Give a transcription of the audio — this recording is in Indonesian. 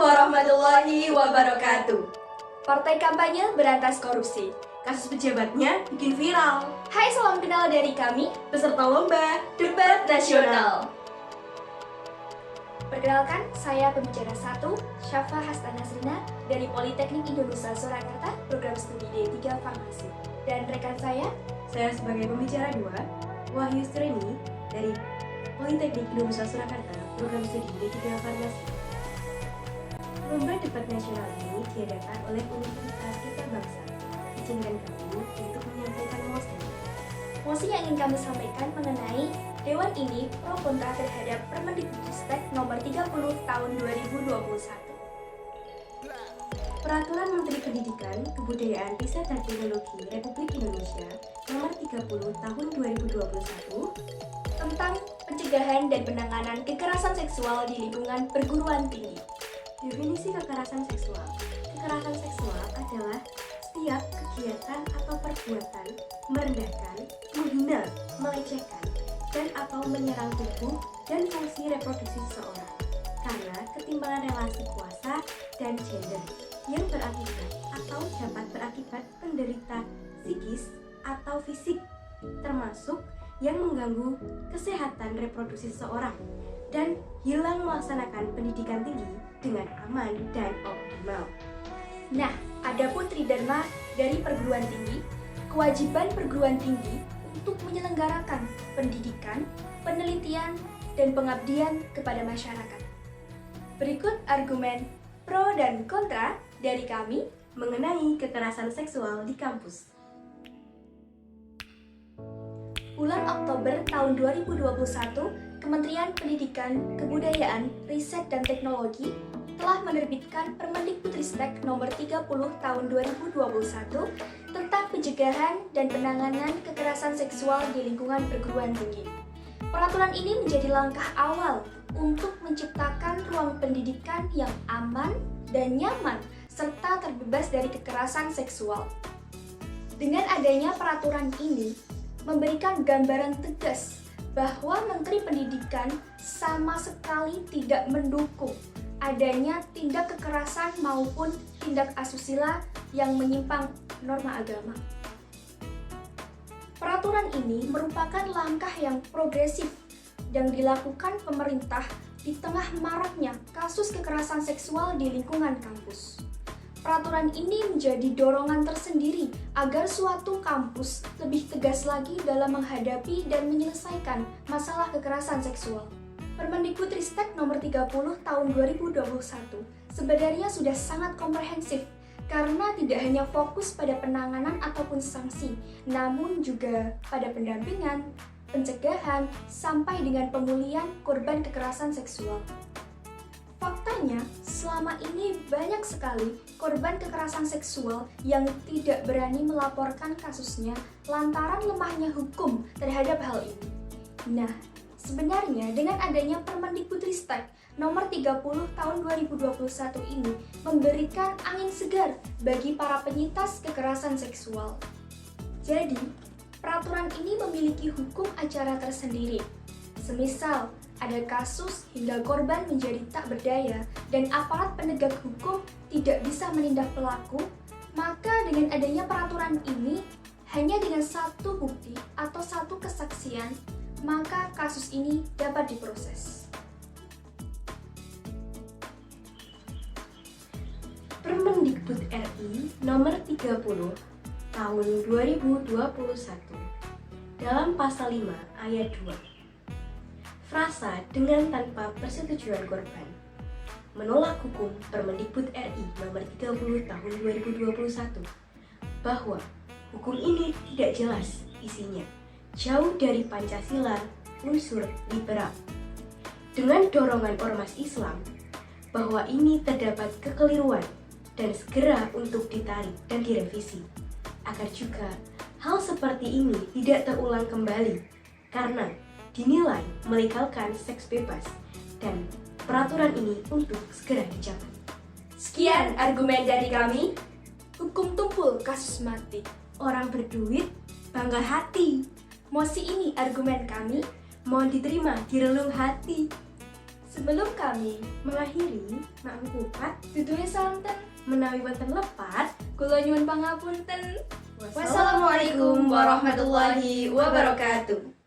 warahmatullahi wabarakatuh. Partai kampanye berantas korupsi. Kasus pejabatnya bikin viral. Hai, salam kenal dari kami, Peserta lomba debat nasional. Perkenalkan, saya pembicara 1, Syafa Hasta Nasrina dari Politeknik Indonesia Surakarta, program studi D3 Farmasi. Dan rekan saya sebagai pembicara 2, Wahyu Strini dari Politeknik Indonesia Surakarta, program studi D3 Farmasi. Lomba debat nasional ini diadakan oleh Universitas Kita Bangsa. Izinkan kami untuk menyampaikan mosi. Mosi yang ingin kami sampaikan mengenai Dewan ini pro kontra terhadap Permendikbudristek nomor 30 tahun 2021. Peraturan Menteri Pendidikan, Kebudayaan, Riset dan Teknologi Republik Indonesia nomor 30 tahun 2021 tentang pencegahan dan penanganan kekerasan seksual di lingkungan perguruan tinggi. Definisi kekerasan seksual. Kekerasan seksual adalah setiap kegiatan atau perbuatan merendahkan, menghina, melecehkan, dan atau menyerang tubuh dan fungsi reproduksi seseorang karena ketimpangan relasi kuasa dan gender yang berakibat atau dapat berakibat penderita psikis atau fisik, termasuk yang mengganggu kesehatan reproduksi seseorang dan hilang melaksanakan pendidikan tinggi dengan aman dan optimal. Nah, adapun tridharma dari perguruan tinggi, kewajiban perguruan tinggi untuk menyelenggarakan pendidikan, penelitian, dan pengabdian kepada masyarakat. Berikut argumen pro dan kontra dari kami mengenai kekerasan seksual di kampus. Bulan Oktober tahun 2021, Kementerian Pendidikan, Kebudayaan, Riset dan Teknologi telah menerbitkan Permendikbudristek nomor 30 tahun 2021 tentang pencegahan dan penanganan kekerasan seksual di lingkungan perguruan tinggi. Peraturan ini menjadi langkah awal untuk menciptakan ruang pendidikan yang aman dan nyaman serta terbebas dari kekerasan seksual. Dengan adanya peraturan ini, memberikan gambaran tegas bahwa Menteri Pendidikan sama sekali tidak mendukung adanya tindak kekerasan maupun tindak asusila yang menyimpang norma agama. Peraturan ini merupakan langkah yang progresif yang dilakukan pemerintah di tengah maraknya kasus kekerasan seksual di lingkungan kampus. Peraturan ini menjadi dorongan tersendiri agar suatu kampus lebih tegas lagi dalam menghadapi dan menyelesaikan masalah kekerasan seksual. Permendikbudristek nomor 30 tahun 2021 sebenarnya sudah sangat komprehensif karena tidak hanya fokus pada penanganan ataupun sanksi, namun juga pada pendampingan, pencegahan, sampai dengan pemulihan korban kekerasan seksual. Faktanya, selama ini banyak sekali korban kekerasan seksual yang tidak berani melaporkan kasusnya lantaran lemahnya hukum terhadap hal ini. Nah, sebenarnya dengan adanya Permendikbudristek nomor 30 tahun 2021 ini memberikan angin segar bagi para penyintas kekerasan seksual. Jadi, peraturan ini memiliki hukum acara tersendiri. Semisal ada kasus hingga korban menjadi tak berdaya dan aparat penegak hukum tidak bisa menindak pelaku, maka dengan adanya peraturan ini, hanya dengan satu bukti atau satu kesaksian, maka kasus ini dapat diproses. Permendikbud RI nomor 30 tahun 2021 dalam pasal 5 ayat 2. Frasa dengan tanpa persetujuan korban menolak hukum Permendikbud RI nomor 30 tahun 2021 bahwa hukum ini tidak jelas isinya, jauh dari Pancasila, unsur liberal. Dengan dorongan ormas Islam bahwa ini terdapat kekeliruan dan segera untuk ditarik dan direvisi, agar juga hal seperti ini tidak terulang kembali karena dinilai melegalkan seks bebas dan peraturan ini untuk segera dicabut. Sekian argumen dari kami. Hukum tumpul kasus mati. Orang berduit bangga hati. Mosi ini argumen kami. Mohon diterima di relung hati. Sebelum kami mengakhiri nak kupat tutupi santen, menawi wonten lepat. kula nyuwun pangapunten. Wassalamualaikum warahmatullahi wabarakatuh.